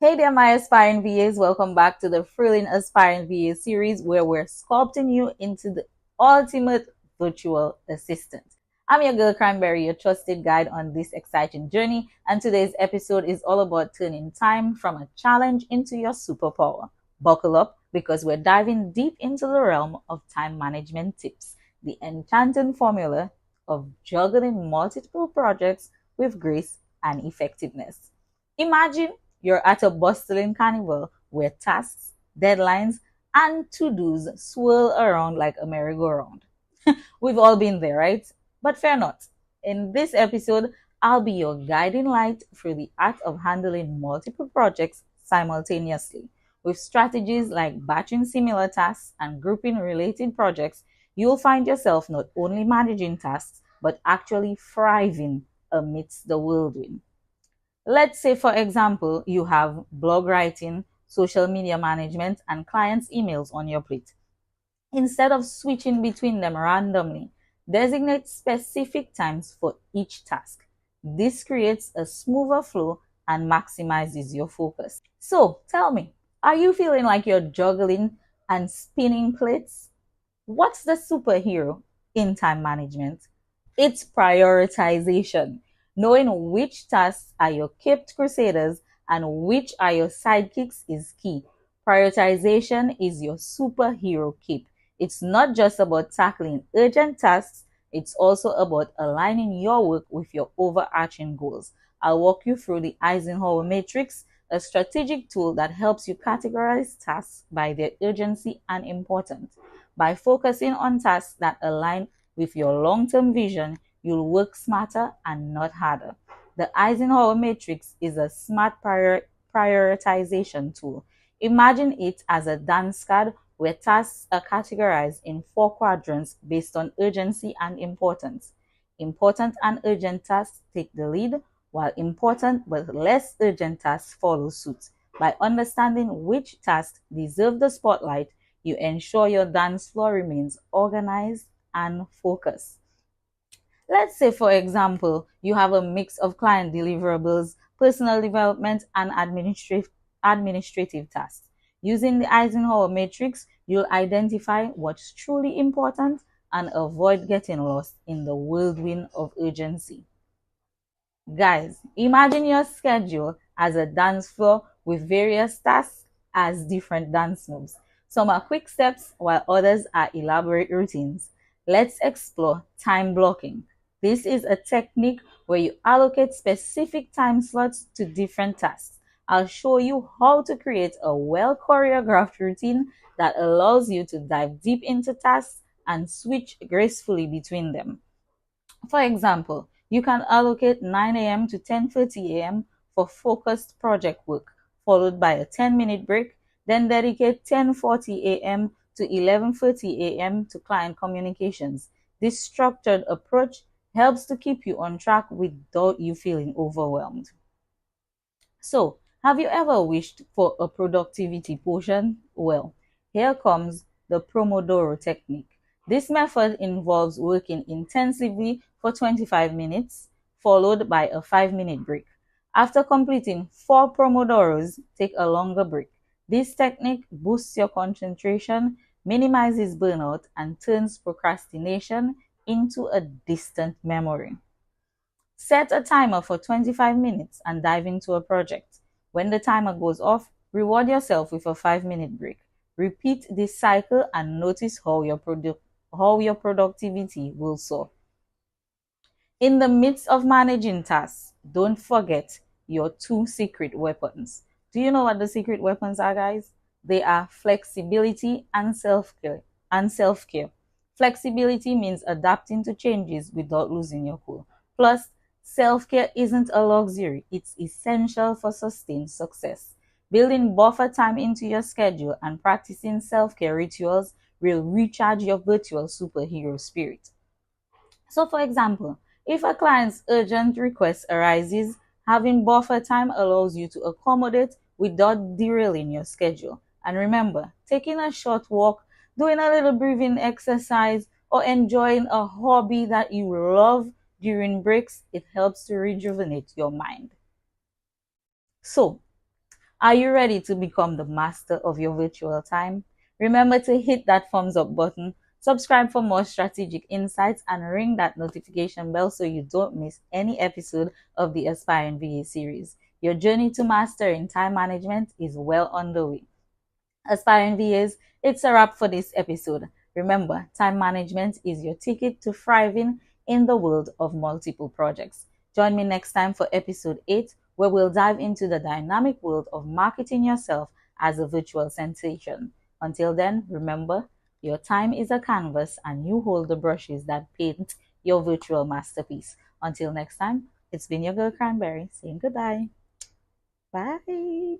Hey there, my aspiring VAs. Welcome back to the Thrilling Aspiring VA series where we're sculpting you into the ultimate virtual assistant. I'm your girl Cranberry, your trusted guide on this exciting journey, and today's episode is all about turning time from a challenge into your superpower. Buckle up because we're diving deep into the realm of time management tips, the enchanting formula of juggling multiple projects with grace and effectiveness. Imagine you're at a bustling carnival where tasks, deadlines, and to-dos swirl around like a merry-go-round. We've all been there, right? But fear not. In this episode, I'll be your guiding light through the art of handling multiple projects simultaneously. With strategies like batching similar tasks and grouping related projects, you'll find yourself not only managing tasks, but actually thriving amidst the whirlwind. Let's say, for example, you have blog writing, social media management, and clients' emails on your plate. Instead of switching between them randomly, designate specific times for each task. This creates a smoother flow and maximizes your focus. So, tell me, are you feeling like you're juggling and spinning plates? What's the superhero in time management? It's prioritization. Knowing which tasks are your caped crusaders and which are your sidekicks is key. Prioritization is your superhero cape. It's not just about tackling urgent tasks, it's also about aligning your work with your overarching goals. I'll walk you through the Eisenhower Matrix, a strategic tool that helps you categorize tasks by their urgency and importance. By focusing on tasks that align with your long-term vision, you'll work smarter and not harder. The Eisenhower Matrix is a smart prioritization tool. Imagine it as a dance card where tasks are categorized in 4 quadrants based on urgency and importance. Important and urgent tasks take the lead, while important but less urgent tasks follow suit. By understanding which tasks deserve the spotlight, you ensure your dance floor remains organized and focused. Let's say, for example, you have a mix of client deliverables, personal development, and administrative tasks. Using the Eisenhower Matrix, you'll identify what's truly important and avoid getting lost in the whirlwind of urgency. Guys, imagine your schedule as a dance floor with various tasks as different dance moves. Some are quick steps while others are elaborate routines. Let's explore time blocking. This is a technique where you allocate specific time slots to different tasks. I'll show you how to create a well choreographed routine that allows you to dive deep into tasks and switch gracefully between them. For example, you can allocate 9 a.m. to 10:30 a.m. for focused project work, followed by a 10-minute break, then dedicate 10:40 a.m. to 11:30 a.m. to client communications. This structured approach helps to keep you on track without you feeling overwhelmed. So, have you ever wished for a productivity potion? Well, here comes the Pomodoro Technique. This method involves working intensively for 25 minutes, followed by a 5-minute break. After completing 4 Pomodoros, take a longer break. This technique boosts your concentration, minimizes burnout, and turns procrastination into a distant memory. Set a timer for 25 minutes and dive into a project. When the timer goes off, reward yourself with a 5-minute break. Repeat this cycle and notice how your productivity will soar. In the midst of managing tasks, don't forget your 2 secret weapons. Do you know what the secret weapons are, guys? They are flexibility and self-care. Flexibility means adapting to changes without losing your cool. Plus, self-care isn't a luxury, it's essential for sustained success. Building buffer time into your schedule and practicing self-care rituals will recharge your virtual superhero spirit. So, for example, if a client's urgent request arises, having buffer time allows you to accommodate without derailing your schedule. And remember, taking a short walk, doing a little breathing exercise, or enjoying a hobby that you love during breaks, it helps to rejuvenate your mind. So, Are you ready to become the master of your virtual time? Remember to hit that thumbs up button, subscribe for more strategic insights, and ring that notification bell so you don't miss any episode of the Aspiring VA series. Your journey to mastering time management is well underway. Aspiring VAs, it's a wrap for this episode. Remember, time management is your ticket to thriving in the world of multiple projects. Join me next time for episode 8, where we'll dive into the dynamic world of marketing yourself as a virtual sensation. Until then, remember, your time is a canvas and you hold the brushes that paint your virtual masterpiece. Until next time, it's been your girl Cranberry saying goodbye. Bye.